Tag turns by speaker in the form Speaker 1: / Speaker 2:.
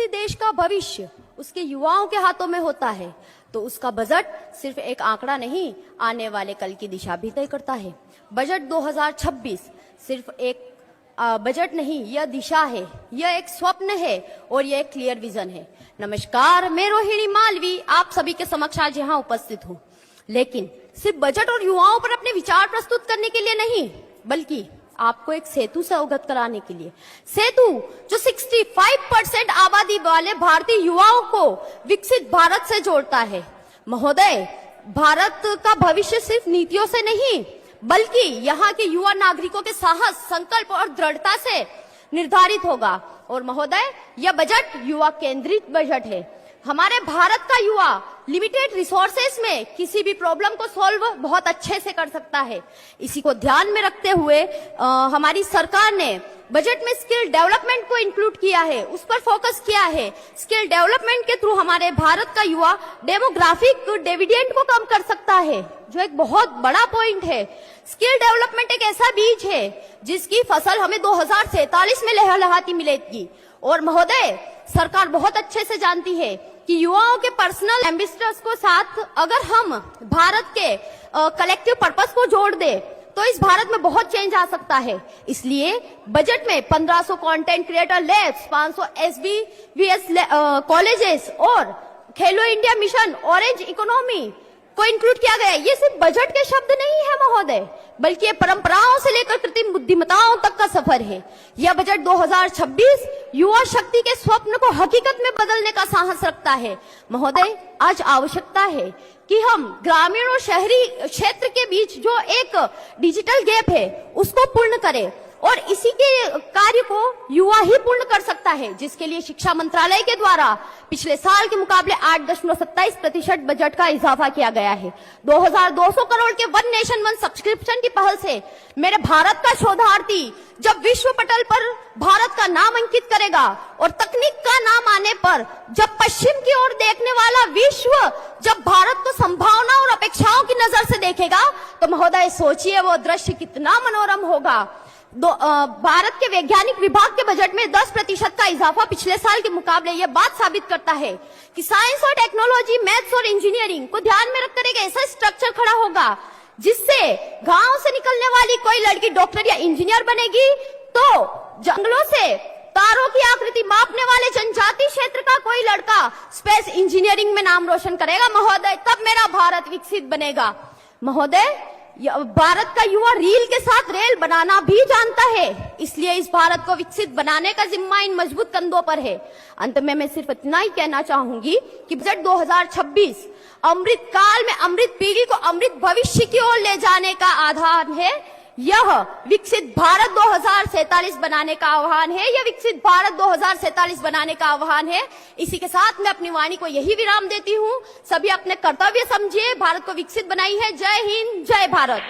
Speaker 1: किसी देश का भविष्य उसके युवाओं के हाथों में होता है तो उसका बजट सिर्फ एक आंकड़ा नहीं, आने वाले कल की दिशा भी तय करता है। बजट 2026 सिर्फ एक बजट नहीं, यह दिशा है, यह एक स्वप्न है और यह एक क्लियर विजन है। नमस्कार, मैं रोहिणी मालवी आप सभी के समक्ष आज यहाँ उपस्थित हूँ, लेकिन सिर्फ बजट और युवाओं पर अपने विचार प्रस्तुत करने के लिए नहीं, बल्कि आपको एक सेतु से अवगत कराने के लिए। सेतु जो 65% आबादी वाले भारतीय युवाओं को विकसित भारत से जोड़ता है। महोदय, भारत का भविष्य सिर्फ नीतियों से नहीं, बल्कि यहाँ के युवा नागरिकों के साहस, संकल्प और दृढ़ता से निर्धारित होगा। और महोदय, यह बजट युवा केंद्रित बजट है। हमारे भारत का युवा लिमिटेड रिसोर्सेस में किसी भी प्रॉब्लम को सॉल्व बहुत अच्छे से कर सकता है। इसी को ध्यान में रखते हुए हमारी सरकार ने बजट में स्किल डेवलपमेंट को इंक्लूड किया है, उस पर फोकस किया है। स्किल डेवलपमेंट के थ्रू हमारे भारत का युवा डेमोग्राफिक डिविडेंड को कम कर सकता है, जो एक बहुत बड़ा पॉइंट है। स्किल डेवलपमेंट एक ऐसा बीज है जिसकी फसल हमें 2047 में लहलहाती मिलेगी। और महोदय, सरकार बहुत अच्छे से जानती है कि युवाओं के पर्सनल एम्बिशंस को साथ अगर हम भारत के कलेक्टिव पर्पस को जोड़ दे तो इस भारत में बहुत चेंज आ सकता है। इसलिए बजट में 1500 content creator labs, 500 SBVS colleges और खेलो इंडिया मिशन, ऑरेंज इकोनॉमी को इंक्लूड किया गया है। ये सिर्फ बजट के शब्द नहीं है महोदय, बल्कि ये परंपराओं से लेकर कृत्रिम बुद्धिमत्ताओं तक का सफर है। यह बजट 2026 युवा शक्ति के स्वप्न को हकीकत में बदलने का साहस रखता है। महोदय, आज आवश्यकता है कि हम ग्रामीण और शहरी क्षेत्र के बीच जो एक डिजिटल गैप है उसको पूर्ण करें, और इसी के कार्य को युवा ही पूर्ण कर सकता है, जिसके लिए शिक्षा मंत्रालय के द्वारा पिछले साल के मुकाबले 8.27% बजट का इजाफा किया गया है। 2200 करोड़ के वन नेशन वन सब्सक्रिप्शन की पहल से मेरे भारत का शोधार्थी जब विश्व पटल पर भारत का नाम अंकित करेगा और तकनीक का नाम आने पर जब पश्चिम की ओर देखने वाला विश्व जब भारत को संभावना और अपेक्षाओं की नजर से देखेगा, तो महोदय सोचिए वो दृश्य कितना मनोरम होगा। भारत के वैज्ञानिक विभाग के बजट में 10% का इजाफा पिछले साल के मुकाबले यह बात साबित करता है कि साइंस और टेक्नोलॉजी, मैथ्स और इंजीनियरिंग को ध्यान में रखकर एक ऐसा स्ट्रक्चर खड़ा होगा जिससे गांव से निकलने वाली कोई लड़की डॉक्टर या इंजीनियर बनेगी तो जंगलों से तारों की आकृति मापने वाले जनजाति क्षेत्र का कोई लड़का स्पेस इंजीनियरिंग में नाम रोशन करेगा। महोदय, तब मेरा भारत विकसित बनेगा। महोदय, भारत का युवा रील के साथ रेल बनाना भी जानता है, इसलिए इस भारत को विकसित बनाने का जिम्मा इन मजबूत कंधों पर है। अंत में मैं सिर्फ इतना ही कहना चाहूंगी कि बजट 2026 अमृत काल में अमृत पीढ़ी को अमृत भविष्य की ओर ले जाने का आधार है। यह विकसित भारत 2047 बनाने का आह्वान है, यह विकसित भारत 2047 बनाने का आह्वान है। इसी के साथ मैं अपनी वाणी को यही विराम देती हूँ। सभी अपने कर्तव्य समझिए, भारत को विकसित बनाई है। जय हिंद, जय भारत।